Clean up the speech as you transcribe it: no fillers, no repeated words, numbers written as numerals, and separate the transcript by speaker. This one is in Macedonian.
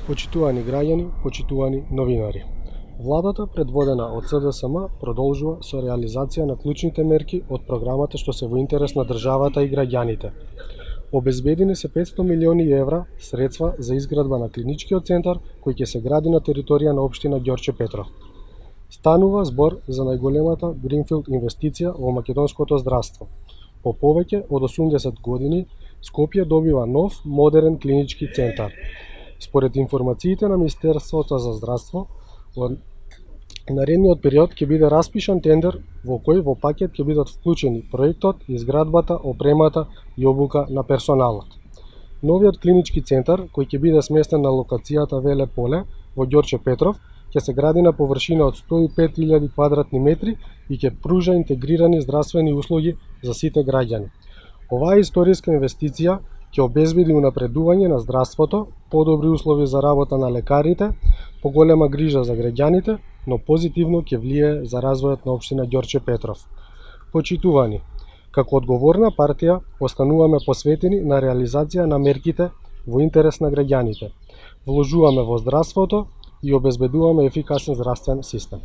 Speaker 1: Почитувани граѓани, почитувани новинари. Владата, предводена од СДСМ, продолжува со реализација на клучните мерки од програмата што се во интерес на државата и граѓаните. Обезбедени се 500 милиони евра средства за изградба на клиничкиот центар кој ќе се гради на територија на општина Ѓорче Петров. Станува збор за најголемата гринфилд инвестиција во македонското здравство. По повеќе од 80 години Скопје добива нов, модерен клинички центар. Според информациите на Министерството за здравство, во наредниот период ќе биде распишан тендер во кој во пакет ќе бидат вклучени проектот, изградбата, опремата и обука на персоналот. Новиот клинички центар, кој ќе биде сместен на локацијата Веле поле во Ѓорче Петров, ќе се гради на површина од 105.000 квадратни метри и ќе пружа интегрирани здравствени услуги за сите граѓани. Оваа историска инвестиција ќе обезбеди унапредување на здравството, подобри услови за работа на лекарите, поголема грижа за граѓаните, но позитивно ќе влијае за развојот на општина Ѓорче Петров. Почитувани, како одговорна партија остануваме посветени на реализација на мерките во интерес на граѓаните. Вложуваме во здравството и обезбедуваме ефикасен здравствен систем.